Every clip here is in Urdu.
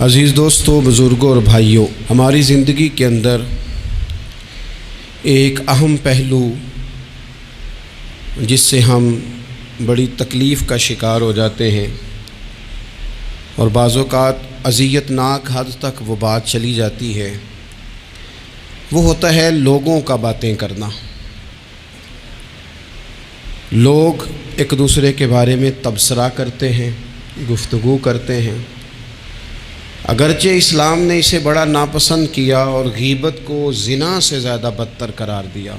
عزیز دوستوں، بزرگوں اور بھائیوں، ہماری زندگی کے اندر ایک اہم پہلو جس سے ہم بڑی تکلیف کا شکار ہو جاتے ہیں اور بعض اوقات اذیت ناک حد تک وہ بات چلی جاتی ہے، وہ ہوتا ہے لوگوں کا باتیں کرنا۔ لوگ ایک دوسرے کے بارے میں تبصرہ کرتے ہیں، گفتگو کرتے ہیں۔ اگرچہ اسلام نے اسے بڑا ناپسند کیا اور غیبت کو زنا سے زیادہ بدتر قرار دیا،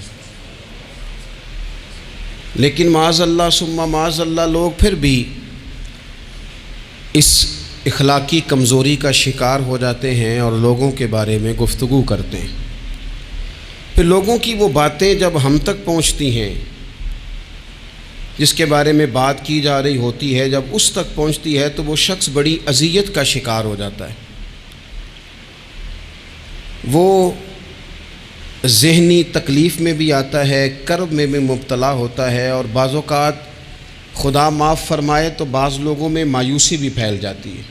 لیکن معاذ اللہ ثم معاذ اللہ لوگ پھر بھی اس اخلاقی کمزوری کا شکار ہو جاتے ہیں اور لوگوں کے بارے میں گفتگو کرتے ہیں۔ پھر لوگوں کی وہ باتیں جب ہم تک پہنچتی ہیں، جس کے بارے میں بات کی جا رہی ہوتی ہے، جب اس تک پہنچتی ہے تو وہ شخص بڑی اذیت کا شکار ہو جاتا ہے۔ وہ ذہنی تکلیف میں بھی آتا ہے، کرب میں بھی مبتلا ہوتا ہے، اور بعض اوقات خدا معاف فرمائے تو بعض لوگوں میں مایوسی بھی پھیل جاتی ہے۔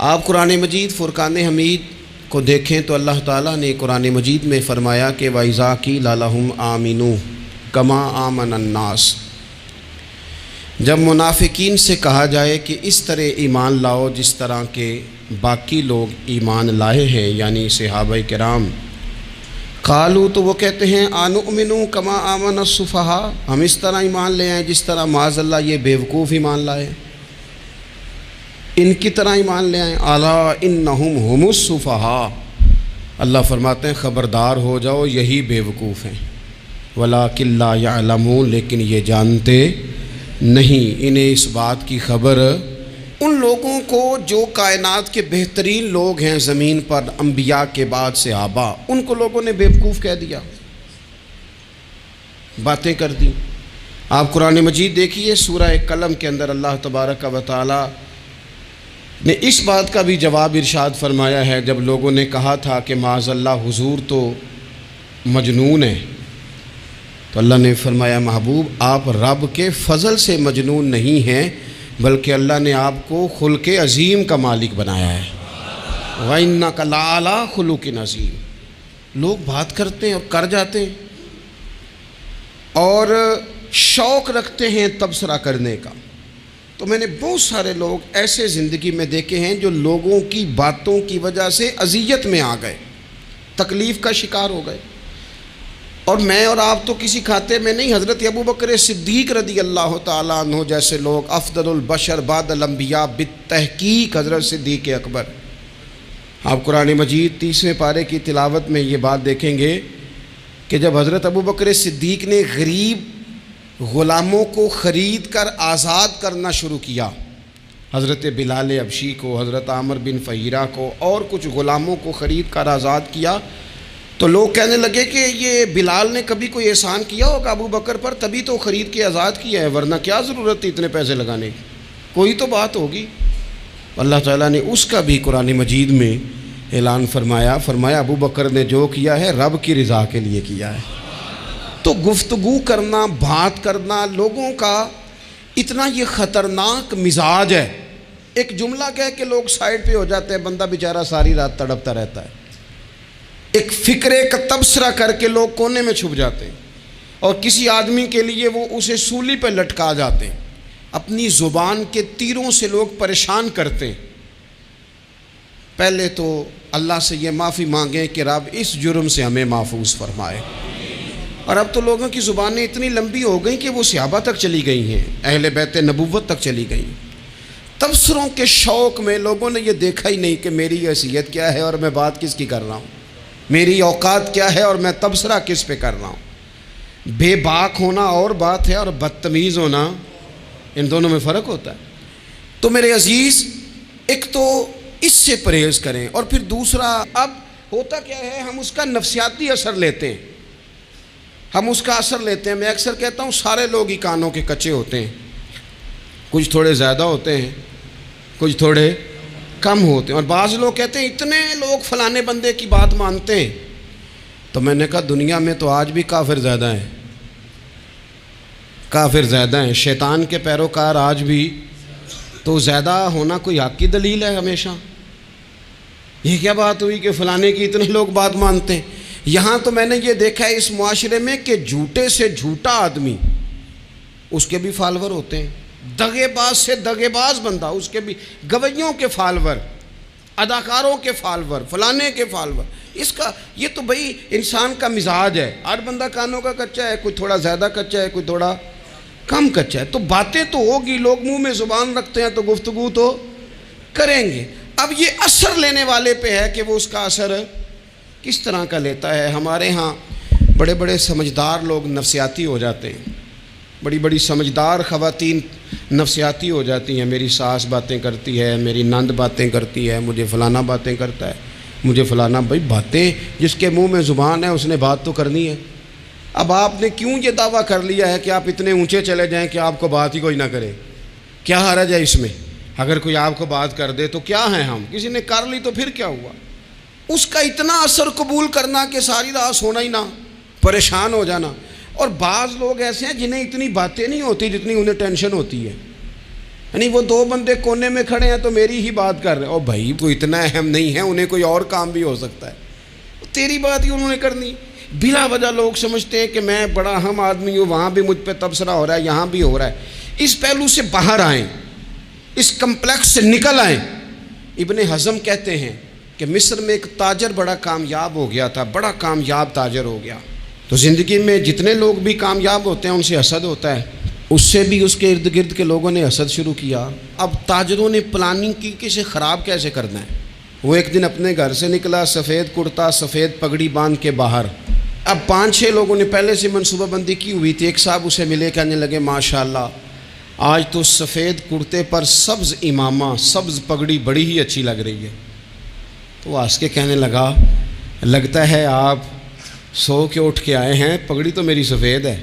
آپ قرآن مجید فرقان حمید کو دیکھیں تو اللہ تعالیٰ نے قرآن مجید میں فرمایا کہ وَإِذَا قِيلَ لَهُمْ آمِنُوا كَمَا آمَنَ النَّاسُ، جب منافقین سے کہا جائے کہ اس طرح ایمان لاؤ جس طرح کے باقی لوگ ایمان لائے ہیں، یعنی صحابہ کرام، قالوا تو وہ کہتے ہیں انؤمن کما آمن السفہاء، ہم اس طرح ایمان لے آئیں جس طرح معاذ اللہ یہ بیوقوف ایمان لائے، ان کی طرح ایمان لے آئیں۔ الا انہم هم السفہاء، اللہ فرماتے ہیں خبردار ہو جاؤ یہی بیوقوف ہیں، ولکن لا یعلمون، لیکن یہ جانتے نہیں، انہیں اس بات کی خبر ان لوگوں کو جو کائنات کے بہترین لوگ ہیں زمین پر، انبیاء کے بعد صحابہ، ان کو لوگوں نے بیوقوف کہہ دیا، باتیں کر دی۔ آپ قرآن مجید دیکھیے سورہ قلم کے اندر اللہ تبارک و تعالی نے اس بات کا بھی جواب ارشاد فرمایا ہے، جب لوگوں نے کہا تھا کہ معاذ اللہ حضور تو مجنون ہے، تو اللہ نے فرمایا محبوب آپ رب کے فضل سے مجنون نہیں ہیں، بلکہ اللہ نے آپ کو خلق عظیم کا مالک بنایا ہے۔ وَإِنَّكَ لَعَلَىٰ خُلُقٍ عَظِيمٍ، لوگ بات کرتے ہیں اور کر جاتے ہیں اور شوق رکھتے ہیں تبصرہ کرنے کا۔ تو میں نے بہت سارے لوگ ایسے زندگی میں دیکھے ہیں جو لوگوں کی باتوں کی وجہ سے اذیت میں آ گئے، تکلیف کا شکار ہو گئے۔ اور میں اور آپ تو کسی کھاتے میں نہیں، حضرت ابوبکر صدیق رضی اللہ تعالیٰ عنہ جیسے لوگ، افضل البشر بعد الانبیاء بالتحقیق حضرت صدیق اکبر، آپ قرآن مجید 30ویں پارے کی تلاوت میں یہ بات دیکھیں گے کہ جب حضرت ابوبکر صدیق نے غریب غلاموں کو خرید کر آزاد کرنا شروع کیا، حضرت بلال حبشی کو، حضرت عامر بن فہیرہ کو اور کچھ غلاموں کو خرید کر آزاد کیا، تو لوگ کہنے لگے کہ یہ بلال نے کبھی کوئی احسان کیا ہوگا ابو بکر پر، تبھی تو خرید کے آزاد کیا ہے، ورنہ کیا ضرورت تھی اتنے پیسے لگانے کی، کوئی تو بات ہوگی۔ اللہ تعالیٰ نے اس کا بھی قرآن مجید میں اعلان فرمایا ابو بکر نے جو کیا ہے رب کی رضا کے لیے کیا ہے۔ تو گفتگو کرنا، بات کرنا، لوگوں کا اتنا یہ خطرناک مزاج ہے، ایک جملہ کہہ کے لوگ سائڈ پہ ہو جاتے ہیں، بندہ بیچارہ ساری رات تڑپتا رہتا ہے، ایک فکرے کا تبصرہ کر کے لوگ کونے میں چھپ جاتے ہیں، اور کسی آدمی کے لیے وہ اسے سولی پہ لٹکا جاتے ہیں، اپنی زبان کے تیروں سے لوگ پریشان کرتے ہیں۔ پہلے تو اللہ سے یہ معافی مانگیں کہ رب اس جرم سے ہمیں محفوظ فرمائے۔ اور اب تو لوگوں کی زبانیں اتنی لمبی ہو گئیں کہ وہ صحابہ تک چلی گئی ہیں، اہل بیت نبوت تک چلی گئیں۔ تبصروں کے شوق میں لوگوں نے یہ دیکھا ہی نہیں کہ میری حیثیت کیا ہے اور میں بات کس کی کر رہا ہوں، میری اوقات کیا ہے اور میں تبصرہ کس پہ کر رہا ہوں۔ بے باک ہونا اور بات ہے اور بدتمیز ہونا، ان دونوں میں فرق ہوتا ہے۔ تو میرے عزیز، ایک تو اس سے پرہیز کریں، اور پھر دوسرا، اب ہوتا کیا ہے، ہم اس کا نفسیاتی اثر لیتے ہیں، ہم اس کا اثر لیتے ہیں۔ میں اکثر کہتا ہوں سارے لوگ ہی کانوں کے کچے ہوتے ہیں، کچھ تھوڑے زیادہ ہوتے ہیں، کچھ تھوڑے کم ہوتے ہیں، اور بعض لوگ کہتے ہیں اتنے لوگ فلانے بندے کی بات مانتے ہیں۔ تو میں نے کہا دنیا میں تو آج بھی کافر زیادہ ہیں، کافر زیادہ ہیں، شیطان کے پیروکار آج بھی تو زیادہ ہونا کوئی حق کی دلیل ہے ہمیشہ؟ یہ کیا بات ہوئی کہ فلانے کی اتنے لوگ بات مانتے ہیں؟ یہاں تو میں نے یہ دیکھا ہے اس معاشرے میں کہ جھوٹے سے جھوٹا آدمی، اس کے بھی فالوور ہوتے ہیں، دغے باز سے دغے باز بندہ، اس کے بھی گویوں کے فالوور، اداکاروں کے فالوور، فلانے کے فالوور۔ اس کا یہ تو بھئی انسان کا مزاج ہے، ہر بندہ کانوں کا کچا ہے، کوئی تھوڑا زیادہ کچا ہے، کوئی تھوڑا کم کچا ہے، تو باتیں تو ہوگی، لوگ منہ میں زبان رکھتے ہیں تو گفتگو تو کریں گے۔ اب یہ اثر لینے والے پہ ہے کہ وہ اس کا اثر کس طرح کا لیتا ہے۔ ہمارے ہاں بڑے بڑے سمجھدار لوگ نفسیاتی ہو جاتے ہیں، بڑی بڑی سمجھدار خواتین نفسیاتی ہو جاتی ہیں، میری ساس باتیں کرتی ہے، میری نند باتیں کرتی ہے، مجھے فلانا باتیں کرتا ہے، مجھے فلانا۔ بھائی باتیں، جس کے منہ میں زبان ہے اس نے بات تو کرنی ہے۔ اب آپ نے کیوں یہ دعویٰ کر لیا ہے کہ آپ اتنے اونچے چلے جائیں کہ آپ کو بات ہی کوئی نہ کرے؟ کیا حرج ہے اس میں؟ اگر کوئی آپ کو بات کر دے تو کیا ہیں ہم؟ کسی نے کر لی تو پھر کیا ہوا؟ اس کا اتنا اثر قبول کرنا کہ ساری رات سونا ہی نہ، پریشان ہو جانا۔ اور بعض لوگ ایسے ہیں جنہیں اتنی باتیں نہیں ہوتی جتنی انہیں ٹینشن ہوتی ہے، یعنی وہ دو بندے کونے میں کھڑے ہیں تو میری ہی بات کر رہے ہیں، اور بھائی کوئی اتنا اہم نہیں ہے، انہیں کوئی اور کام بھی ہو سکتا ہے، تیری بات ہی انہوں نے کرنی۔ بلا وجہ لوگ سمجھتے ہیں کہ میں بڑا اہم آدمی ہوں، وہاں بھی مجھ پہ تبصرہ ہو رہا ہے، یہاں بھی ہو رہا ہے۔ اس پہلو سے باہر آئیں، اس کمپلیکس سے نکل آئیں۔ ابن حزم کہتے ہیں کہ مصر میں ایک تاجر بڑا کامیاب ہو گیا تھا، بڑا کامیاب تاجر ہو گیا، تو زندگی میں جتنے لوگ بھی کامیاب ہوتے ہیں ان سے حسد ہوتا ہے، اس سے بھی اس کے ارد گرد کے لوگوں نے حسد شروع کیا۔ اب تاجروں نے پلاننگ کی کہ اسے خراب کیسے کرنا ہے۔ وہ ایک دن اپنے گھر سے نکلا، سفید کرتا سفید پگڑی باندھ کے باہر۔ اب 5-6 لوگوں نے پہلے سے منصوبہ بندی کی ہوئی تھی۔ ایک صاحب اسے ملے، کہنے لگے ماشاءاللہ آج تو سفید کرتے پر سبز امامہ، سبز پگڑی بڑی ہی اچھی لگ رہی ہے۔ تو وہ ہنس کے کہنے لگا لگتا ہے آپ سو کے اٹھ کے آئے ہیں، پگڑی تو میری سفید ہے۔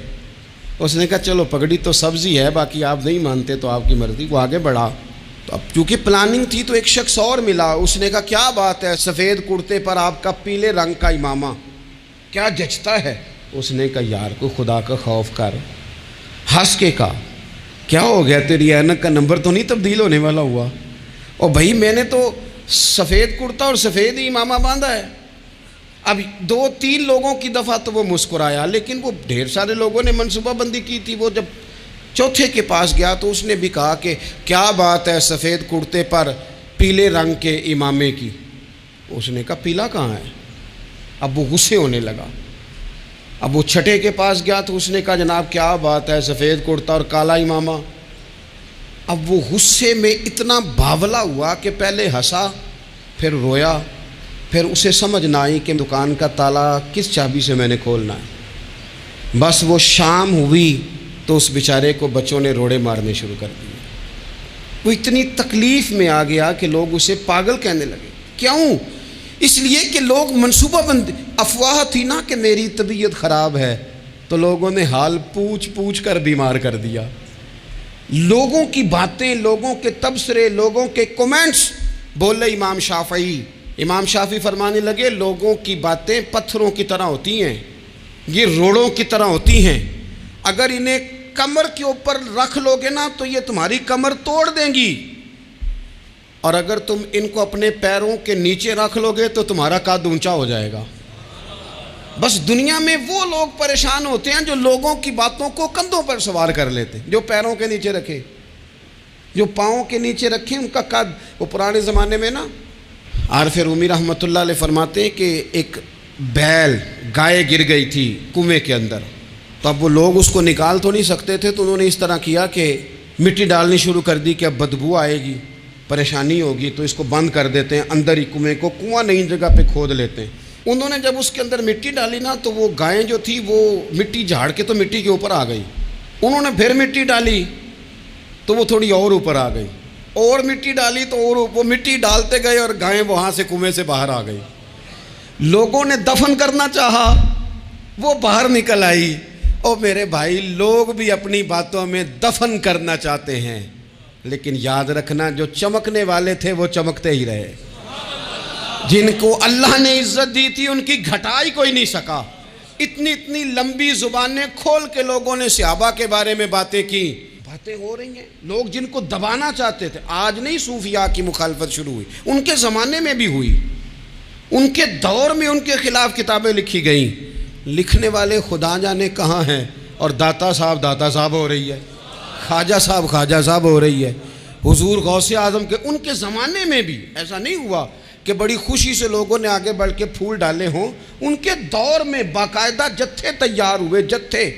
اس نے کہا چلو پگڑی تو سبز ہی ہے، باقی آپ نہیں مانتے تو آپ کی مرضی۔ وہ آگے بڑھا، تو اب چونکہ پلاننگ تھی تو ایک شخص اور ملا، اس نے کہا کیا بات ہے، سفید کرتے پر آپ کا پیلے رنگ کا امامہ کیا جچتا ہے؟ اس نے کہا یار کو خدا کا خوف کر۔ ہنس کے کہا کیا ہو گیا، تیری اینک کا نمبر تو نہیں تبدیل ہونے والا ہوا؟ اور بھائی میں نے تو سفید کرتا اور سفید ہی امامہ باندھا ہے۔ اب 2-3 لوگوں کی دفعہ تو وہ مسکرایا، لیکن وہ ڈھیر سارے لوگوں نے منصوبہ بندی کی تھی۔ وہ جب چوتھے کے پاس گیا تو اس نے بھی کہا کہ کیا بات ہے سفید کرتے پر پیلے رنگ کے امامے کی؟ اس نے کہا پیلا کہاں ہے؟ اب وہ غصے ہونے لگا۔ اب وہ چھٹے کے پاس گیا تو اس نے کہا جناب کیا بات ہے سفید کرتا اور کالا امامہ؟ اب وہ غصے میں اتنا باولا ہوا کہ پہلے ہنسا پھر رویا، پھر اسے سمجھ نہ آئی کہ دکان کا تالا کس چابی سے میں نے کھولنا ہے۔ بس وہ شام ہوئی تو اس بیچارے کو بچوں نے روڑے مارنے شروع کر دیے۔ وہ اتنی تکلیف میں آ گیا کہ لوگ اسے پاگل کہنے لگے۔ کیوں؟ اس لیے کہ لوگ منصوبہ بندی، افواہ تھی نا کہ میری طبیعت خراب ہے، تو لوگوں نے حال پوچھ پوچھ کر بیمار کر دیا۔ لوگوں کی باتیں، لوگوں کے تبصرے، لوگوں کے کومنٹس۔ بولے امام شافعی فرمانے لگے لوگوں کی باتیں پتھروں کی طرح ہوتی ہیں، یہ روڑوں کی طرح ہوتی ہیں، اگر انہیں کمر کے اوپر رکھ لو گے نا تو یہ تمہاری کمر توڑ دیں گی، اور اگر تم ان کو اپنے پیروں کے نیچے رکھ لو گے تو تمہارا قد اونچا ہو جائے گا۔ بس دنیا میں وہ لوگ پریشان ہوتے ہیں جو لوگوں کی باتوں کو کندھوں پر سوار کر لیتے ہیں، جو پیروں کے نیچے رکھے، جو پاؤں کے نیچے رکھے ان کا قد۔ وہ پرانے زمانے میں نا عارف رومی رحمۃ اللہ علیہ فرماتے ہیں کہ ایک بیل گائے گر گئی تھی کنویں کے اندر، تو اب وہ لوگ اس کو نکال تو نہیں سکتے تھے، تو انہوں نے اس طرح کیا کہ مٹی ڈالنی شروع کر دی کہ اب بدبو آئے گی، پریشانی ہوگی، تو اس کو بند کر دیتے ہیں اندر ہی کنویں کو، کنواں نئی جگہ پہ کھود لیتے ہیں۔ انہوں نے جب اس کے اندر مٹی ڈالی نا تو وہ گائیں جو تھی وہ مٹی جھاڑ کے تو مٹی کے اوپر آ گئی، انہوں نے پھر مٹی ڈالی تو وہ تھوڑی اور اوپر آ گئی، اور مٹی ڈالی تو اور وہ مٹی ڈالتے گئے اور گائیں وہاں سے کنویں سے باہر آ گئی۔ لوگوں نے دفن کرنا چاہا، وہ باہر نکل آئی۔ اور میرے بھائی لوگ بھی اپنی باتوں میں دفن کرنا چاہتے ہیں، لیکن یاد رکھنا جو چمکنے والے تھے وہ چمکتے ہی رہے، جن کو اللہ نے عزت دی تھی ان کی گھٹائی کوئی نہیں سکا۔ اتنی لمبی زبانیں کھول کے لوگوں نے صحابہ کے بارے میں باتیں کی، باتیں ہو رہی ہیں، لوگ جن کو دبانا چاہتے تھے، آج نہیں صوفیاء کی مخالفت شروع ہوئی، ان کے زمانے میں بھی ہوئی، ان کے دور میں ان کے خلاف کتابیں لکھی گئیں، لکھنے والے خدا جانے کہاں ہیں، اور داتا صاحب ہو رہی ہے، خواجہ صاحب ہو رہی ہے، حضور غوث اعظم کے ان کے زمانے میں بھی ایسا نہیں ہوا کہ بڑی خوشی سے لوگوں نے آگے بڑھ کے پھول ڈالے ہوں، ان کے دور میں باقاعدہ جتھے تیار ہوئے، جتھے،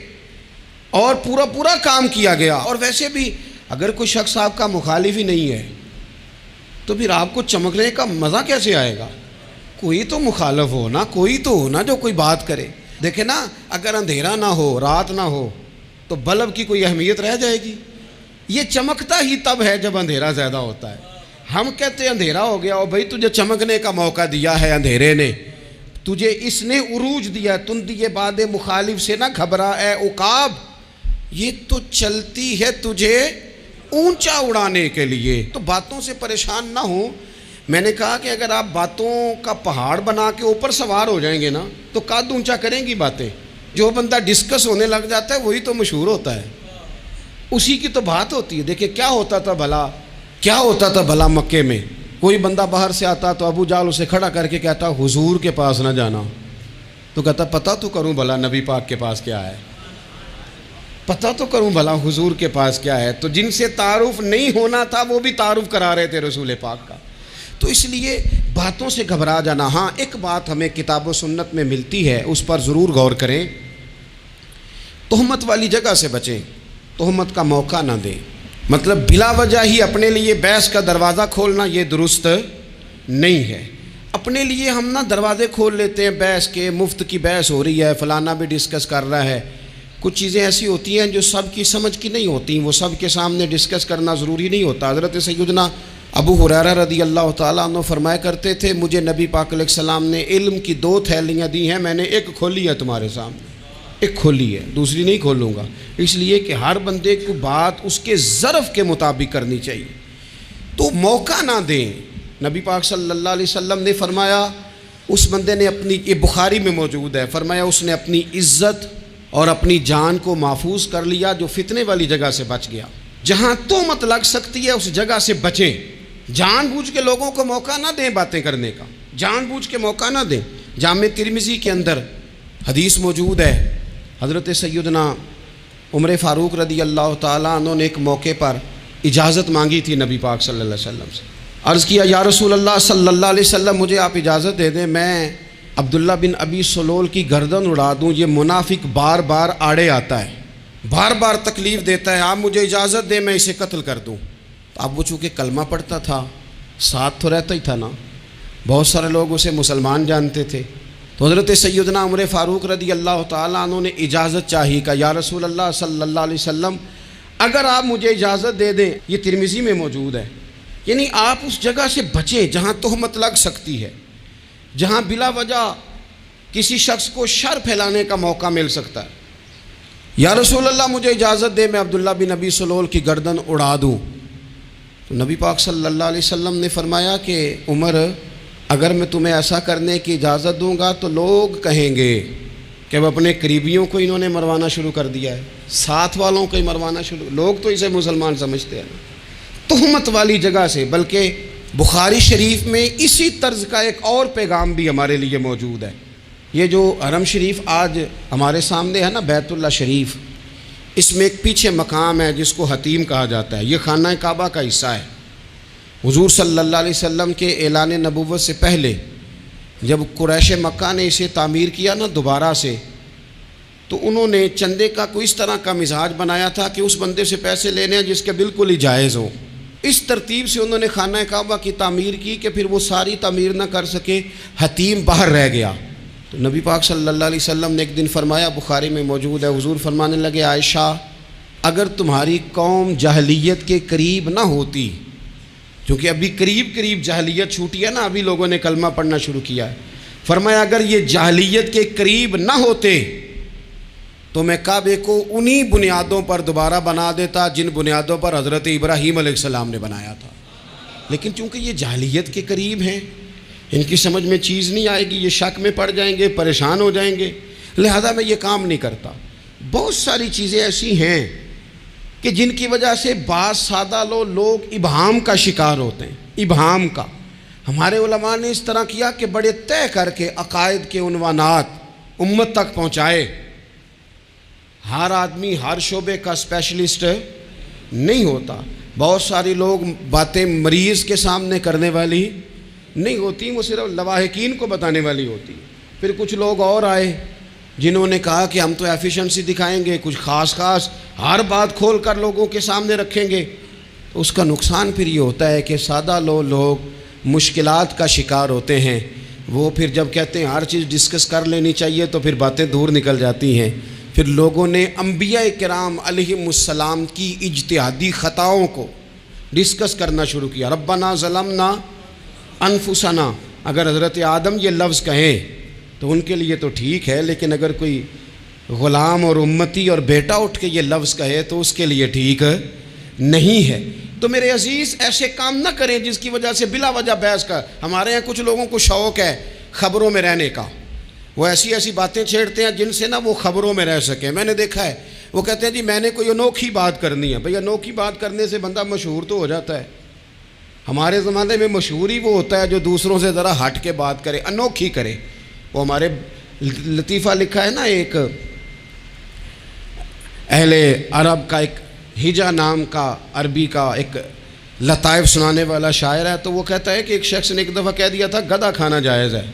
اور پورا کام کیا گیا۔ اور ویسے بھی اگر کوئی شخص آپ کا مخالف ہی نہیں ہے تو پھر آپ کو چمکنے کا مزہ کیسے آئے گا؟ کوئی تو مخالف ہو نا، کوئی تو ہو نا جو کوئی بات کرے۔ دیکھیں نا، اگر اندھیرا نہ ہو، رات نہ ہو، تو بلب کی کوئی اہمیت رہ جائے گی؟ یہ چمکتا ہی تب ہے جب اندھیرا زیادہ ہوتا ہے۔ ہم کہتے ہیں اندھیرا ہو گیا، اور بھائی تجھے چمکنے کا موقع دیا ہے اندھیرے نے، تجھے اس نے عروج دیا، تن دیے باد مخالف سے نہ گھبرا اے عقاب، یہ تو چلتی ہے تجھے اونچا اڑانے کے لیے۔ تو باتوں سے پریشان نہ ہو۔ میں نے کہا کہ اگر آپ باتوں کا پہاڑ بنا کے اوپر سوار ہو جائیں گے نا تو قد اونچا کریں گی باتیں۔ جو بندہ ڈسکس ہونے لگ جاتا ہے وہی تو مشہور ہوتا ہے، اسی کی تو بات ہوتی ہے۔ دیکھیں کیا ہوتا تھا بھلا مکے میں، کوئی بندہ باہر سے آتا تو ابو جال اسے کھڑا کر کے کہتا حضور کے پاس نہ جانا، تو کہتا پتہ تو کروں بھلا نبی پاک کے پاس کیا ہے، پتہ تو کروں بھلا حضور کے پاس کیا ہے۔ تو جن سے تعارف نہیں ہونا تھا وہ بھی تعارف کرا رہے تھے رسول پاک کا۔ تو اس لیے باتوں سے گھبرا جانا۔ ہاں ایک بات ہمیں کتاب و سنت میں ملتی ہے، اس پر ضرور غور کریں، تہمت والی جگہ سے بچیں، تہمت کا موقع نہ دیں۔ مطلب بلا وجہ ہی اپنے لیے بحث کا دروازہ کھولنا یہ درست نہیں ہے۔ اپنے لیے ہم نا دروازے کھول لیتے ہیں بحث کے، مفت کی بحث ہو رہی ہے، فلانا بھی ڈسکس کر رہا ہے۔ کچھ چیزیں ایسی ہوتی ہیں جو سب کی سمجھ کی نہیں ہوتی، وہ سب کے سامنے ڈسکس کرنا ضروری نہیں ہوتا۔ حضرت سیدنا ابو ہریرہ رضی اللہ تعالیٰ عنہ فرمایا کرتے تھے، مجھے نبی پاک علیہ السلام نے علم کی 2 تھیلیاں دی ہیں، میں نے ایک کھولی ہے تمہارے سامنے، ایک کھولی ہے، دوسری نہیں کھولوں گا، اس لیے کہ ہر بندے کو بات اس کے ظرف کے مطابق کرنی چاہیے۔ تو موقع نہ دیں۔ نبی پاک صلی اللہ علیہ وسلم نے فرمایا، اس بندے نے اپنی، یہ بخاری میں موجود ہے، فرمایا اس نے اپنی عزت اور اپنی جان کو محفوظ کر لیا جو فتنے والی جگہ سے بچ گیا۔ جہاں تہمت لگ سکتی ہے اس جگہ سے بچیں۔ جان بوجھ کے لوگوں کو موقع نہ دیں باتیں کرنے کا، جان بوجھ کے موقع نہ دیں۔ جامع ترمذی کے اندر حدیث موجود ہے، حضرت سیدنا عمر فاروق رضی اللہ تعالیٰ عنہ نے ایک موقع پر اجازت مانگی تھی نبی پاک صلی اللہ علیہ وسلم سے۔ عرض کیا یا رسول اللہ صلی اللہ علیہ وسلم، مجھے آپ اجازت دے دیں، میں عبداللہ بن ابی سلول کی گردن اڑا دوں، یہ منافق بار بار آڑے آتا ہے، بار بار تکلیف دیتا ہے، آپ مجھے اجازت دیں میں اسے قتل کر دوں۔ تو اب وہ چونکہ کلمہ پڑھتا تھا، ساتھ تو رہتا ہی تھا نا، بہت سارے لوگ اسے مسلمان جانتے تھے، تو حضرت سیدنا عمر فاروق رضی اللہ تعالیٰ عنہ نے اجازت چاہی، کہ یا رسول اللہ صلی اللہ علیہ وسلم اگر آپ مجھے اجازت دے دیں، یہ ترمذی میں موجود ہے، یعنی آپ اس جگہ سے بچیں جہاں تہمت لگ سکتی ہے، جہاں بلا وجہ کسی شخص کو شر پھیلانے کا موقع مل سکتا ہے۔ یا رسول اللہ مجھے اجازت دے میں عبداللہ بن ابی سلول کی گردن اڑا دوں۔ تو نبی پاک صلی اللہ علیہ وسلم نے فرمایا کہ عمر، اگر میں تمہیں ایسا کرنے کی اجازت دوں گا تو لوگ کہیں گے کہ وہ اپنے قریبیوں کو انہوں نے مروانا شروع کر دیا ہے، ساتھ والوں کو ہی مروانا شروع، لوگ تو اسے مسلمان سمجھتے ہیں۔ تہمت والی جگہ سے، بلکہ بخاری شریف میں اسی طرز کا ایک اور پیغام بھی ہمارے لیے موجود ہے۔ یہ جو حرم شریف آج ہمارے سامنے ہے نا، بیت اللہ شریف، اس میں ایک پیچھے مقام ہے جس کو حتیم کہا جاتا ہے، یہ خانہ کعبہ کا حصہ ہے۔ حضور صلی اللہ علیہ وسلم کے اعلان نبوت سے پہلے جب قریش مکہ نے اسے تعمیر کیا نا دوبارہ سے، تو انہوں نے چندے کا کوئی اس طرح کا مزاج بنایا تھا کہ اس بندے سے پیسے لینے ہیں جس کے بالکل ہی جائز ہو۔ اس ترتیب سے انہوں نے خانہ کعبہ کی تعمیر کی کہ پھر وہ ساری تعمیر نہ کر سکے، حتیم باہر رہ گیا۔ تو نبی پاک صلی اللہ علیہ وسلم نے ایک دن فرمایا، بخاری میں موجود ہے، حضور فرمانے لگے، عائشہ اگر تمہاری قوم جاہلیت کے قریب نہ ہوتی، کیونکہ ابھی قریب جاہلیت چھوٹی ہے نا، ابھی لوگوں نے کلمہ پڑھنا شروع کیا ہے، فرمایا اگر یہ جاہلیت کے قریب نہ ہوتے تو میں کعبے کو انہی بنیادوں پر دوبارہ بنا دیتا جن بنیادوں پر حضرت ابراہیم علیہ السلام نے بنایا تھا، لیکن چونکہ یہ جاہلیت کے قریب ہیں، ان کی سمجھ میں چیز نہیں آئے گی، یہ شک میں پڑ جائیں گے، پریشان ہو جائیں گے، لہذا میں یہ کام نہیں کرتا۔ بہت ساری چیزیں ایسی ہیں کہ جن کی وجہ سے بعض سادہ لوگ ابہام کا شکار ہوتے ہیں، ابہام کا۔ ہمارے علماء نے اس طرح کیا کہ بڑے طے کر کے عقائد کے عنوانات امت تک پہنچائے۔ ہر آدمی ہر شعبے کا اسپیشلسٹ نہیں ہوتا، بہت سارے لوگ باتیں مریض کے سامنے کرنے والی نہیں ہوتی، وہ صرف لواحقین کو بتانے والی ہوتی۔ پھر کچھ لوگ اور آئے جنہوں نے کہا کہ ہم تو ایفیشنسی دکھائیں گے، کچھ خاص ہر بات کھول کر لوگوں کے سامنے رکھیں گے۔ تو اس کا نقصان پھر یہ ہوتا ہے کہ سادہ لوگ مشکلات کا شکار ہوتے ہیں۔ وہ پھر جب کہتے ہیں ہر چیز ڈسکس کر لینی چاہیے تو پھر باتیں دور نکل جاتی ہیں۔ پھر لوگوں نے انبیاء کرام علیہم السلام کی اجتہادی خطاؤں کو ڈسکس کرنا شروع کیا۔ ربنا ظلمنا انفسنا، اگر حضرت آدم یہ لفظ کہیں تو ان کے لیے تو ٹھیک ہے، لیکن اگر کوئی غلام اور امتی اور بیٹا اٹھ کے یہ لفظ کہے تو اس کے لیے ٹھیک نہیں ہے۔ تو میرے عزیز ایسے کام نہ کریں جس کی وجہ سے بلا وجہ بحث کا۔ ہمارے یہاں کچھ لوگوں کو شوق ہے خبروں میں رہنے کا، وہ ایسی باتیں چھیڑتے ہیں جن سے نہ وہ خبروں میں رہ سکیں۔ میں نے دیکھا ہے وہ کہتے ہیں جی میں نے کوئی انوکھی بات کرنی ہے۔ بھئی انوکھی بات کرنے سے بندہ مشہور تو ہو جاتا ہے۔ ہمارے زمانے میں مشہور ہی وہ ہوتا ہے جو دوسروں سے ذرا ہٹ کے بات کرے، انوکھی کرے۔ وہ ہمارے لطیفہ لکھا ہے نا، ایک اہل عرب کا، ایک ہجا نام کا عربی کا ایک لطائف سنانے والا شاعر ہے، تو وہ کہتا ہے کہ ایک شخص نے ایک دفعہ کہہ دیا تھا گدھا کھانا جائز ہے۔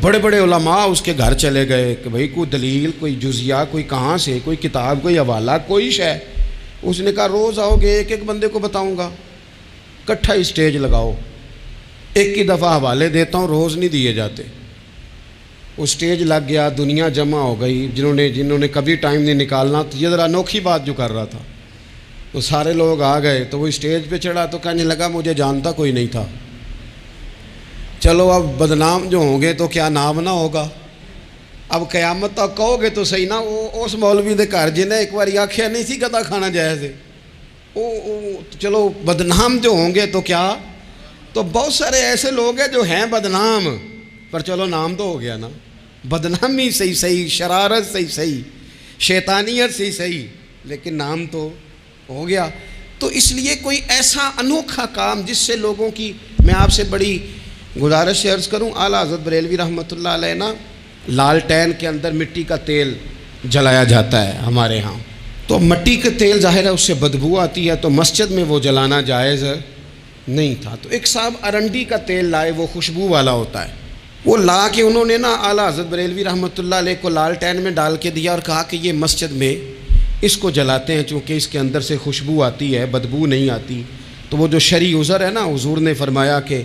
بڑے بڑے علماء اس کے گھر چلے گئے کہ بھئی کوئی دلیل، کوئی جزیہ، کوئی کہاں سے، کوئی کتاب، کوئی حوالہ، کوئی شے۔ اس نے کہا روز آؤ گے ایک بندے کو بتاؤں گا، کٹھا اسٹیج لگاؤ، ایک ہی دفعہ حوالے دیتا ہوں، روز نہیں دیے جاتے۔ وہ اسٹیج لگ گیا، دنیا جمع ہو گئی، جنہوں نے کبھی ٹائم نہیں نکالنا، تو یہ ذرا انوکھی بات جو کر رہا تھا، تو سارے لوگ آ گئے۔ تو وہ اسٹیج پہ چڑھا تو کہنے لگا مجھے جانتا کوئی نہیں تھا، چلو اب بدنام جو ہوں گے تو کیا نام نہ ہوگا، اب قیامت تک کہو گے تو صحیح نا۔ وہ اس مولوی دے گھر جنہیں ایک بار آکھیا نہیں سی گدھا کھانا جائز ہے، چلو بدنام جو ہوں گے تو کیا۔ تو بہت سارے ایسے لوگ ہیں جو ہیں بدنام، پر چلو نام تو ہو گیا نا، بدنامی صحیح، شرارت صحیح، شیطانیت صحیح، لیکن نام تو ہو گیا۔ تو اس لیے کوئی ایسا انوکھا کام جس سے لوگوں کی، میں آپ سے بڑی گزارش سے عرض کروں، اعلیٰ حضرت بریلوی رحمۃ اللہ علیہ نا، لالٹین کے اندر مٹی کا تیل جلایا جاتا ہے ہمارے ہاں، تو مٹی کا تیل ظاہر ہے اس سے بدبو آتی ہے، تو مسجد میں وہ جلانا جائز نہیں تھا۔ تو ایک صاحب ارنڈی کا تیل لائے، وہ خوشبو والا ہوتا ہے، وہ لا کے انہوں نے نا اعلیٰ حضرت بریلوی رحمۃ اللہ علیہ کو لالٹین میں ڈال کے دیا اور کہا کہ یہ مسجد میں اس کو جلاتے ہیں چونکہ اس کے اندر سے خوشبو آتی ہے، بدبو نہیں آتی۔ تو وہ جو شرعی عذر ہے نا، حضور نے فرمایا کہ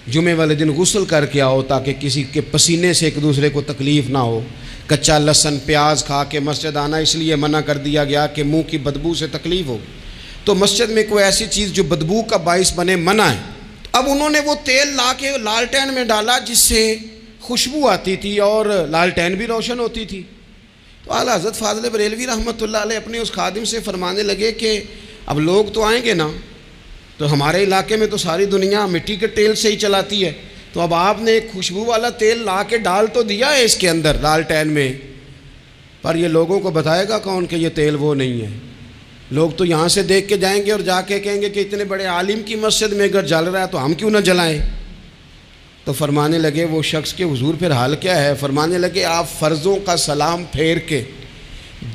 جمعے والے دن غسل کر کے آؤ تاکہ کسی کے پسینے سے ایک دوسرے کو تکلیف نہ ہو۔ کچا لہسن پیاز کھا کے مسجد آنا اس لیے منع کر دیا گیا کہ منہ کی بدبو سے تکلیف ہو، تو مسجد میں کوئی ایسی چیز جو بدبو کا باعث بنے منع ہے۔ اب انہوں نے وہ تیل لا کے لالٹین میں ڈالا جس سے خوشبو آتی تھی اور لالٹین بھی روشن ہوتی تھی۔ تو اعلیٰ حضرت فاضل بریلوی رحمۃ اللہ علیہ اپنے اس خادم سے فرمانے لگے کہ اب لوگ تو آئیں گے نا، تو ہمارے علاقے میں تو ساری دنیا مٹی کے تیل سے ہی چلاتی ہے، تو اب آپ نے ایک خوشبو والا تیل لا کے ڈال تو دیا ہے اس کے اندر لالٹین میں، پر یہ لوگوں کو بتائے گا کون کہ یہ تیل وہ نہیں ہے؟ لوگ تو یہاں سے دیکھ کے جائیں گے اور جا کے کہیں گے کہ اتنے بڑے عالم کی مسجد میں اگر جل رہا ہے تو ہم کیوں نہ جلائیں۔ تو فرمانے لگے وہ شخص کہ حضور پھر حال کیا ہے؟ فرمانے لگے آپ فرضوں کا سلام پھیر کے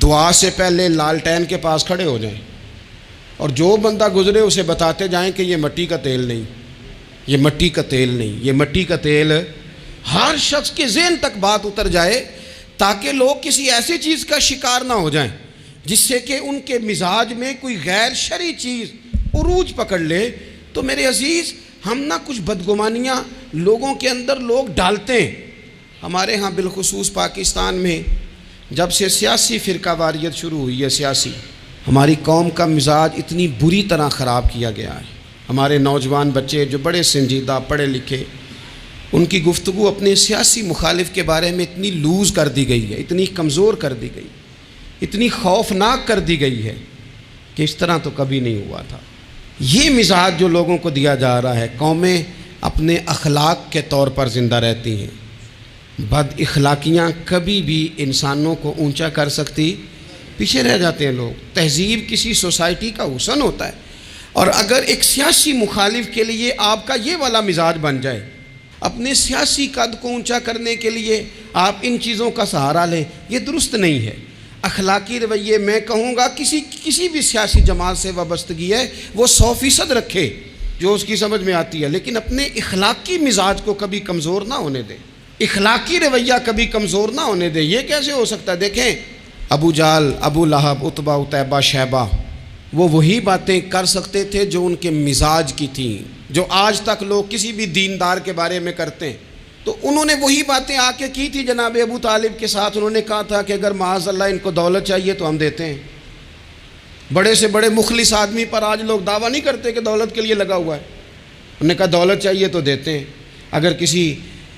دعا سے پہلے لالٹین کے پاس کھڑے ہو جائیں اور جو بندہ گزرے اسے بتاتے جائیں کہ یہ مٹی کا تیل نہیں، یہ مٹی کا تیل نہیں، یہ مٹی کا تیل۔ ہر شخص کے ذہن تک بات اتر جائے تاکہ لوگ کسی ایسی چیز کا شکار نہ ہو جائیں جس سے کہ ان کے مزاج میں کوئی غیر شرعی چیز عروج پکڑ لے۔ تو میرے عزیز ہم نہ کچھ بدگمانیاں لوگوں کے اندر لوگ ڈالتے ہیں۔ ہمارے ہاں بالخصوص پاکستان میں جب سے سیاسی فرقہ واریت شروع ہوئی ہے، سیاسی، ہماری قوم کا مزاج اتنی بری طرح خراب کیا گیا ہے۔ ہمارے نوجوان بچے جو بڑے سنجیدہ پڑھے لکھے، ان کی گفتگو اپنے سیاسی مخالف کے بارے میں اتنی لوز کر دی گئی ہے، اتنی کمزور کر دی گئی، اتنی خوفناک کر دی گئی ہے کہ اس طرح تو کبھی نہیں ہوا تھا۔ یہ مزاج جو لوگوں کو دیا جا رہا ہے، قومیں اپنے اخلاق کے طور پر زندہ رہتی ہیں۔ بد اخلاقیاں کبھی بھی انسانوں کو اونچا کر سکتی پیچھے رہ جاتے ہیں لوگ۔ تہذیب کسی سوسائٹی کا حسن ہوتا ہے، اور اگر ایک سیاسی مخالف کے لیے آپ کا یہ والا مزاج بن جائے، اپنے سیاسی قد کو اونچا کرنے کے لیے آپ ان چیزوں کا سہارا لیں، یہ درست نہیں ہے۔ اخلاقی رویے میں کہوں گا کسی بھی سیاسی جماعت سے وابستگی ہے وہ 100% رکھے جو اس کی سمجھ میں آتی ہے، لیکن اپنے اخلاقی مزاج کو کبھی کمزور نہ ہونے دے، اخلاقی رویہ کبھی کمزور نہ ہونے دے۔ یہ کیسے ہو سکتا ہے؟ دیکھیں، ابو جہل، ابو لہب، عتبہ، عتیبہ، شیبہ، وہ وہی باتیں کر سکتے تھے جو ان کے مزاج کی تھیں، جو آج تک لوگ کسی بھی دیندار کے بارے میں کرتے ہیں۔ تو انہوں نے وہی باتیں آ کے کی تھی جناب ابو طالب کے ساتھ۔ انہوں نے کہا تھا کہ اگر معاذ اللہ ان کو دولت چاہیے تو ہم دیتے ہیں۔ بڑے سے بڑے مخلص آدمی پر آج لوگ دعویٰ نہیں کرتے کہ دولت کے لیے لگا ہوا ہے۔ انہوں نے کہا دولت چاہیے تو دیتے ہیں، اگر کسی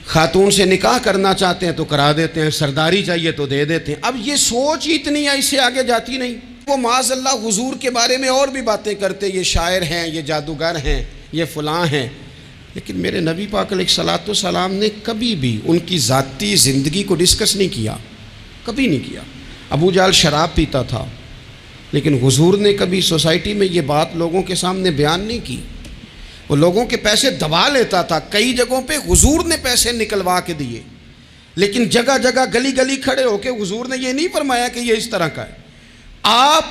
خاتون سے نکاح کرنا چاہتے ہیں تو کرا دیتے ہیں، سرداری چاہیے تو دے دیتے ہیں۔ اب یہ سوچ ہی اتنی ہے، اس سے آگے جاتی نہیں۔ وہ معاذ اللہ حضور کے بارے میں اور بھی باتیں کرتے، یہ شاعر ہیں، یہ جادوگر ہیں، یہ فلاں ہیں، لیکن میرے نبی پاک علیہ الصلوۃ والسلام نے کبھی بھی ان کی ذاتی زندگی کو ڈسکس نہیں کیا، کبھی نہیں کیا۔ ابو جہل شراب پیتا تھا، لیکن حضور نے کبھی سوسائٹی میں یہ بات لوگوں کے سامنے بیان نہیں کی۔ وہ لوگوں کے پیسے دبا لیتا تھا، کئی جگہوں پہ حضور نے پیسے نکلوا کے دیے، لیکن جگہ جگہ گلی گلی کھڑے ہو کے حضور نے یہ نہیں فرمایا کہ یہ اس طرح کا ہے۔ آپ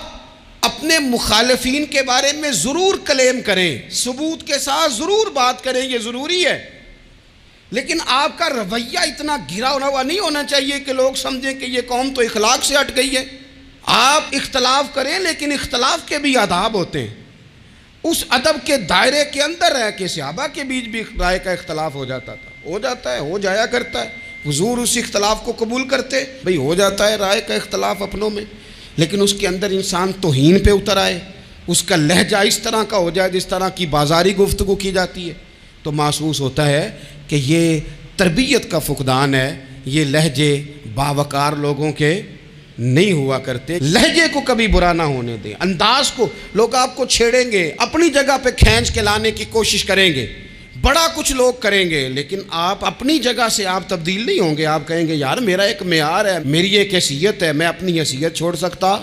اپنے مخالفین کے بارے میں ضرور کلیم کریں، ثبوت کے ساتھ ضرور بات کریں، یہ ضروری ہے، لیکن آپ کا رویہ اتنا گرا ہوا نہیں ہونا چاہیے کہ لوگ سمجھیں کہ یہ قوم تو اخلاق سے ہٹ گئی ہے۔ آپ اختلاف کریں، لیکن اختلاف کے بھی آداب ہوتے ہیں۔ اس ادب کے دائرے کے اندر رہ کے صحابہ کے بیچ بھی رائے کا اختلاف ہو جاتا تھا، ہو جاتا ہے، ہو جایا کرتا ہے۔ حضور اس اختلاف کو قبول کرتے، بھئی ہو جاتا ہے رائے کا اختلاف اپنوں میں، لیکن اس کے اندر انسان توہین پہ اتر آئے، اس کا لہجہ اس طرح کا ہو جائے جس طرح کی بازاری گفتگو کی جاتی ہے، تو محسوس ہوتا ہے کہ یہ تربیت کا فقدان ہے۔ یہ لہجے باوقار لوگوں کے نہیں ہوا کرتے۔ لہجے کو کبھی برا نہ ہونے دیں، انداز کو۔ لوگ آپ کو چھیڑیں گے، اپنی جگہ پہ کھینچ کے لانے کی کوشش کریں گے، بڑا کچھ لوگ کریں گے، لیکن آپ اپنی جگہ سے آپ تبدیل نہیں ہوں گے۔ آپ کہیں گے یار میرا ایک معیار ہے، میری ایک حیثیت ہے، میں اپنی حیثیت چھوڑ سکتا؟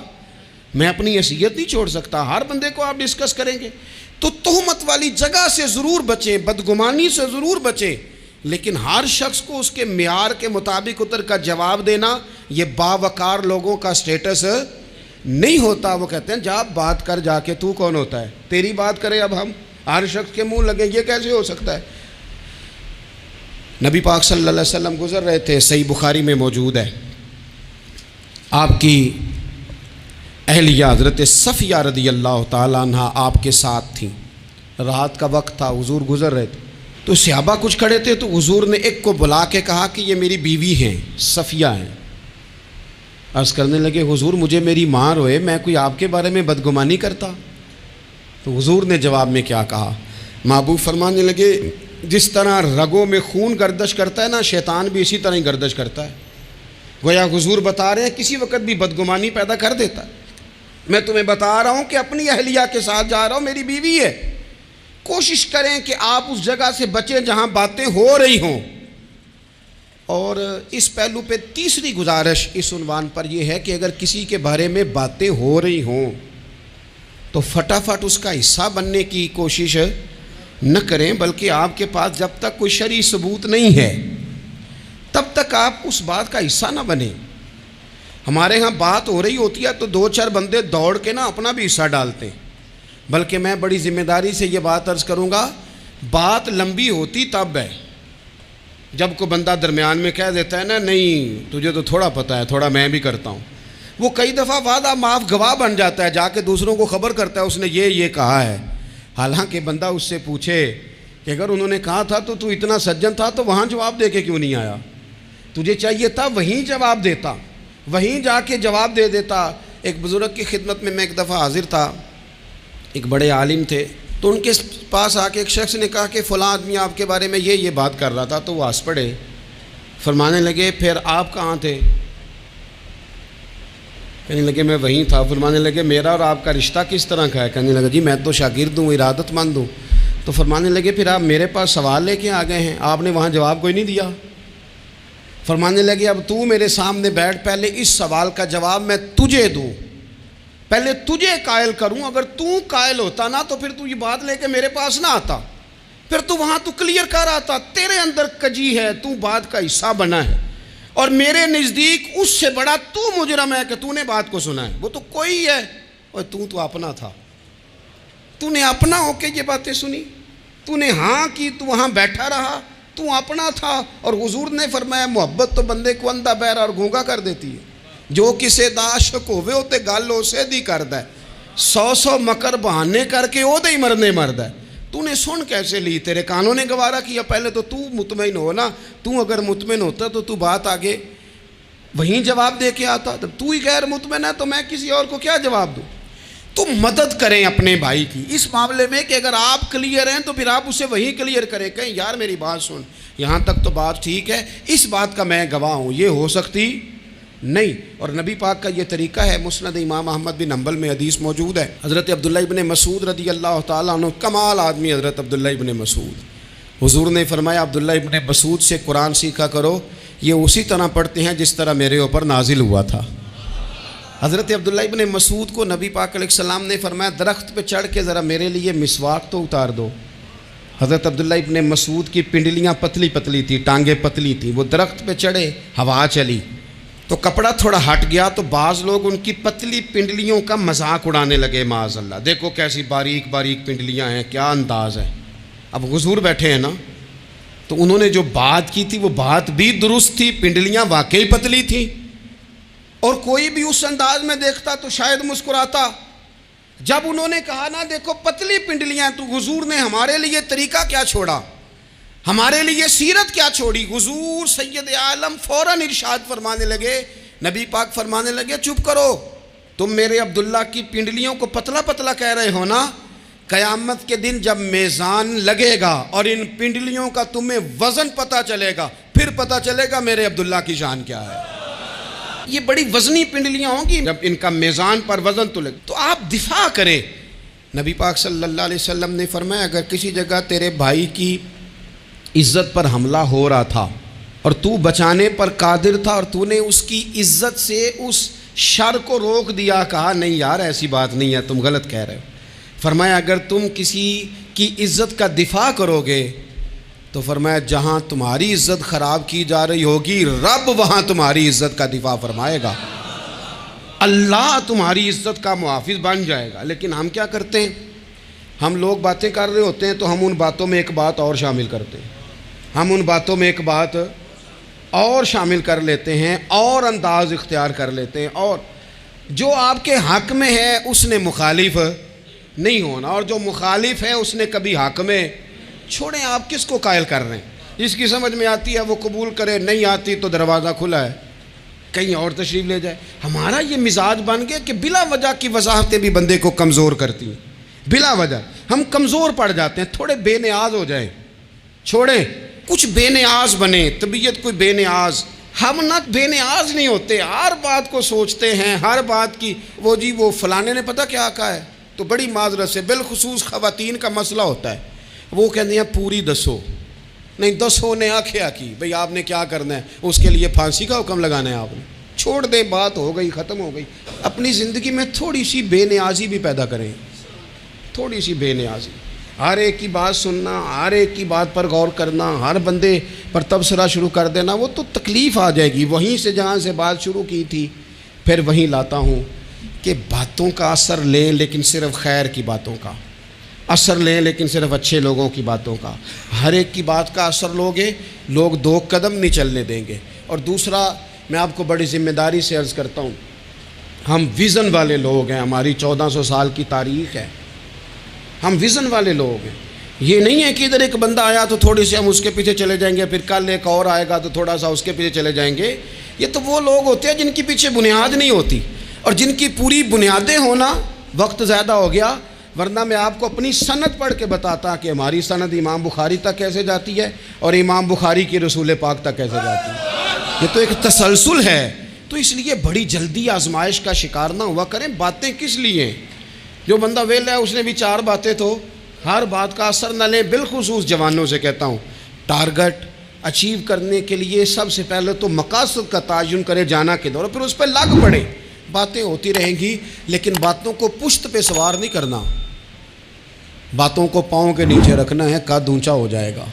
میں اپنی حیثیت نہیں چھوڑ سکتا۔ ہر بندے کو آپ ڈسکس کریں گے تو تہمت والی جگہ سے ضرور بچیں، بدگمانی سے ضرور بچیں، لیکن ہر شخص کو اس کے معیار کے مطابق اتر کا جواب دینا یہ باوقار لوگوں کا سٹیٹس نہیں ہوتا۔ وہ کہتے ہیں جا بات کر، جا کے تو کون ہوتا ہے تیری بات کرے، اب ہم ہر شخص کے منہ لگے، یہ کیسے ہو سکتا ہے؟ نبی پاک صلی اللہ علیہ وسلم گزر رہے تھے، صحیح بخاری میں موجود ہے، آپ کی اہلیہ حضرت صفیہ رضی اللہ تعالیٰ عنہ آپ کے ساتھ تھیں۔ رات کا وقت تھا، حضور گزر رہے تھے، تو صحابہ کچھ کھڑے تھے، تو حضور نے ایک کو بلا کے کہا کہ یہ میری بیوی ہیں، صفیہ ہیں۔ عرض کرنے لگے حضور مجھے میری ماں روئے، میں کوئی آپ کے بارے میں بدگمانی کرتا؟ تو حضور نے جواب میں کیا کہا؟ محبوب فرمانے لگے جس طرح رگوں میں خون گردش کرتا ہے نا، شیطان بھی اسی طرح ہی گردش کرتا ہے۔ گویا حضور بتا رہے ہیں کسی وقت بھی بدگمانی پیدا کر دیتا ہے۔ میں تمہیں بتا رہا ہوں کہ اپنی اہلیہ کے ساتھ جا رہا ہوں، میری بیوی ہے۔ کوشش کریں کہ آپ اس جگہ سے بچیں جہاں باتیں ہو رہی ہوں۔ اور اس پہلو پہ تیسری گزارش اس عنوان پر یہ ہے کہ اگر کسی کے بارے میں باتیں ہو رہی ہوں تو فٹافٹ اس کا حصہ بننے کی کوشش نہ کریں، بلکہ آپ کے پاس جب تک کوئی شرعی ثبوت نہیں ہے تب تک آپ اس بات کا حصہ نہ بنیں۔ ہمارے ہاں بات ہو رہی ہوتی ہے تو دو چار بندے دوڑ کے نا اپنا بھی حصہ ڈالتے ہیں، بلکہ میں بڑی ذمہ داری سے یہ بات عرض کروں گا، بات لمبی ہوتی تب ہے جب کوئی بندہ درمیان میں کہہ دیتا ہے نا نہیں تجھے تو تھوڑا پتہ ہے، تھوڑا میں بھی کرتا ہوں۔ وہ کئی دفعہ وعدہ معاف گواہ بن جاتا ہے، جا کے دوسروں کو خبر کرتا ہے اس نے یہ کہا ہے، حالانکہ بندہ اس سے پوچھے کہ اگر انہوں نے کہا تھا تو اتنا سجن تھا تو وہاں جواب دے کے کیوں نہیں آیا؟ تجھے چاہیے تھا وہیں جواب دیتا، وہیں جا کے جواب دے دیتا۔ ایک بزرگ کی خدمت میں ایک دفعہ حاضر تھا، ایک بڑے عالم تھے، تو ان کے پاس آ کے ایک شخص نے کہا کہ فلاں آدمی آپ کے بارے میں یہ بات کر رہا تھا، تو وہ ہنس پڑے، فرمانے لگے پھر آپ کہاں تھے؟ کہنے لگے میں وہیں تھا۔ فرمانے لگے میرا اور آپ کا رشتہ کس طرح کا ہے؟ کہنے لگا جی میں تو شاگرد ہوں، ارادت مند ہوں۔ تو فرمانے لگے پھر آپ میرے پاس سوال لے کے آ گئے ہیں، آپ نے وہاں جواب کوئی نہیں دیا۔ فرمانے لگے اب تو میرے سامنے بیٹھ، پہلے اس سوال کا جواب میں تجھے دوں، پہلے تجھے قائل کروں، اگر تو قائل ہوتا نا تو پھر تو یہ بات لے کے میرے پاس نہ آتا، پھر تو وہاں تو کلیئر کر آتا، تیرے اندر کجی ہے، تو بات کا حصہ بنا ہے، اور میرے نزدیک اس سے بڑا تو مجرم ہے کہ تو نے بات کو سنا ہے، وہ تو کوئی ہے، اور تو اپنا تھا، تو نے اپنا ہو کے یہ باتیں سنی، تو نے ہاں کی، تو وہاں بیٹھا رہا، تو اپنا تھا۔ اور حضور نے فرمایا محبت تو بندے کو اندھا بہرا اور گونگا کر دیتی ہے، جو کسے دا عاشق ہوئے ہوتے گل اسے دی کرد ہے، 100 مکر بہانے کر کے وہ دے ہی مرنے مرد ہے۔ تو نے سن کیسے لی؟ تیرے کانوں نے گوارا کیا؟ پہلے تو مطمئن ہو نا، تو اگر مطمئن ہوتا تو بات آگے وہیں جواب دے کے آتا، جب تو ہی غیر مطمئن ہے تو میں کسی اور کو کیا جواب دوں؟ تو مدد کریں اپنے بھائی کی اس معاملے میں کہ اگر آپ کلیئر ہیں تو پھر آپ اسے وہیں کلیئر کریں، کہیں یار میری بات سن، یہاں تک تو بات ٹھیک ہے، اس بات کا میں گواہ ہوں، یہ ہو سکتی نہیں۔ اور نبی پاک کا یہ طریقہ ہے، مسند امام احمد بن حنبل میں حدیث موجود ہے، حضرت عبداللہ ابن مسعود رضی اللہ تعالیٰ عنہ، کمال آدمی حضرت عبداللہ ابن مسعود، حضور نے فرمایا عبداللہ ابن مسعود سے قرآن سیکھا کرو، یہ اسی طرح پڑھتے ہیں جس طرح میرے اوپر نازل ہوا تھا۔ حضرت عبداللہ ابن مسعود کو نبی پاک علیہ السلام نے فرمایا درخت پہ چڑھ کے ذرا میرے لیے مسواک تو اتار دو۔ حضرت عبداللہ ابن مسعود کی پنڈلیاں پتلی پتلی تھی، ٹانگیں پتلی تھیں، وہ درخت پہ چڑھے، ہوا چلی تو کپڑا تھوڑا ہٹ گیا، تو بعض لوگ ان کی پتلی پنڈلیوں کا مذاق اڑانے لگے، معاذ اللہ، دیکھو کیسی باریک باریک پنڈلیاں ہیں، کیا انداز ہے۔ اب حضور بیٹھے ہیں نا، تو انہوں نے جو بات کی تھی وہ بات بھی درست تھی، پنڈلیاں واقعی پتلی تھیں، اور کوئی بھی اس انداز میں دیکھتا تو شاید مسکراتا۔ جب انہوں نے کہا نا دیکھو پتلی پنڈلیاں، تو حضور نے ہمارے لیے طریقہ کیا چھوڑا، ہمارے لیے سیرت کیا چھوڑی؟ حضور سید عالم فوراً ارشاد فرمانے لگے، نبی پاک فرمانے لگے چپ کرو، تم میرے عبداللہ کی پنڈلیوں کو پتلا پتلا کہہ رہے ہو نا، قیامت کے دن جب میزان لگے گا اور ان پنڈلیوں کا تمہیں وزن پتہ چلے گا، پھر پتہ چلے گا میرے عبداللہ کی شان کیا ہے۔ یہ بڑی وزنی پنڈلیاں ہوں گی، جب ان کا میزان پر وزن تلے تو آپ دفاع کریں۔ نبی پاک صلی اللہ علیہ وسلم نے فرمایا اگر کسی جگہ تیرے بھائی کی عزت پر حملہ ہو رہا تھا اور تو بچانے پر قادر تھا اور تو نے اس کی عزت سے اس شر کو روک دیا، کہا نہیں یار ایسی بات نہیں ہے، تم غلط کہہ رہے ہو، فرمایا اگر تم کسی کی عزت کا دفاع کرو گے تو فرمایا جہاں تمہاری عزت خراب کی جا رہی ہوگی رب وہاں تمہاری عزت کا دفاع فرمائے گا، اللہ تمہاری عزت کا محافظ بن جائے گا۔ لیکن ہم کیا کرتے ہیں، ہم لوگ باتیں کر رہے ہوتے ہیں تو ہم ان باتوں میں ایک بات اور شامل کرتے ہیں، ہم ان باتوں میں ایک بات اور شامل کر لیتے ہیں اور انداز اختیار کر لیتے ہیں، اور جو آپ کے حق میں ہے اس نے مخالف نہیں ہونا، اور جو مخالف ہے اس نے کبھی حق میں چھوڑیں۔ آپ کس کو قائل کر رہے ہیں؟ جس کی سمجھ میں آتی ہے وہ قبول کرے، نہیں آتی تو دروازہ کھلا ہے، کہیں اور تشریف لے جائے۔ ہمارا یہ مزاج بن گیا کہ بلا وجہ کی وضاحتیں بھی بندے کو کمزور کرتی ہیں، بلا وجہ ہم کمزور پڑ جاتے ہیں، تھوڑے بے نیاز ہو جائیں، چھوڑیں کچھ بے نیاز بنے، طبیعت کوئی بے نیاز، ہم نہ بے نیاز نہیں ہوتے، ہر بات کو سوچتے ہیں، ہر بات کی وہ جی وہ فلانے نے پتہ کیا کہا ہے، تو بڑی معذرت سے بالخصوص خواتین کا مسئلہ ہوتا ہے، وہ کہتے ہیں پوری دسو، نہیں دسو نے آکھیا کی، بھئی آپ نے کیا کرنا ہے، اس کے لیے پھانسی کا حکم لگانا ہے آپ نے، چھوڑ دیں، بات ہو گئی ختم ہو گئی۔ اپنی زندگی میں تھوڑی سی بے نیازی بھی پیدا کریں، تھوڑی سی بے نیازی، ہر ایک کی بات سننا، ہر ایک کی بات پر غور کرنا، ہر بندے پر تبصرہ شروع کر دینا، وہ تو تکلیف آ جائے گی۔ وہیں سے جہاں سے بات شروع کی تھی پھر وہیں لاتا ہوں کہ باتوں کا اثر لیں لیکن صرف خیر کی باتوں کا اثر لیں، لیکن صرف اچھے لوگوں کی باتوں کا، ہر ایک کی بات کا اثر لوگے لوگ دو قدم نہیں چلنے دیں گے۔ اور دوسرا میں آپ کو بڑی ذمہ داری سے عرض کرتا ہوں، ہم ویژن والے لوگ ہیں، ہماری 1400 سال کی تاریخ ہے، ہم ویژن والے لوگ ہیں۔ یہ نہیں ہے کہ ادھر ایک بندہ آیا تو تھوڑی سی ہم اس کے پیچھے چلے جائیں گے، پھر کل ایک اور آئے گا تو تھوڑا سا اس کے پیچھے چلے جائیں گے۔ یہ تو وہ لوگ ہوتے ہیں جن کے پیچھے بنیاد نہیں ہوتی، اور جن کی پوری بنیادیں ہونا وقت زیادہ ہو گیا، ورنہ میں آپ کو اپنی سند پڑھ کے بتاتا کہ ہماری سند امام بخاری تک کیسے جاتی ہے اور امام بخاری کی رسول پاک تک کیسے جاتی ہے۔ یہ تو ایک تسلسل ہے، تو اس لیے بڑی جلدی آزمائش کا شکار نہ ہوا کریں۔ باتیں کس لیے ہیں؟ جو بندہ ویلا ہے اس نے بھی 4 باتیں، تو ہر بات کا اثر نہ لیں۔ بالخصوص جوانوں سے کہتا ہوں، ٹارگٹ اچیو کرنے کے لیے سب سے پہلے تو مقاصد کا تعین کرے، جانا کدھر، اور پھر اس پہ لگ پڑے۔ باتیں ہوتی رہیں گی لیکن باتوں کو پشت پہ سوار نہیں کرنا، باتوں کو پاؤں کے نیچے رکھنا ہے، قد اونچا ہو جائے گا۔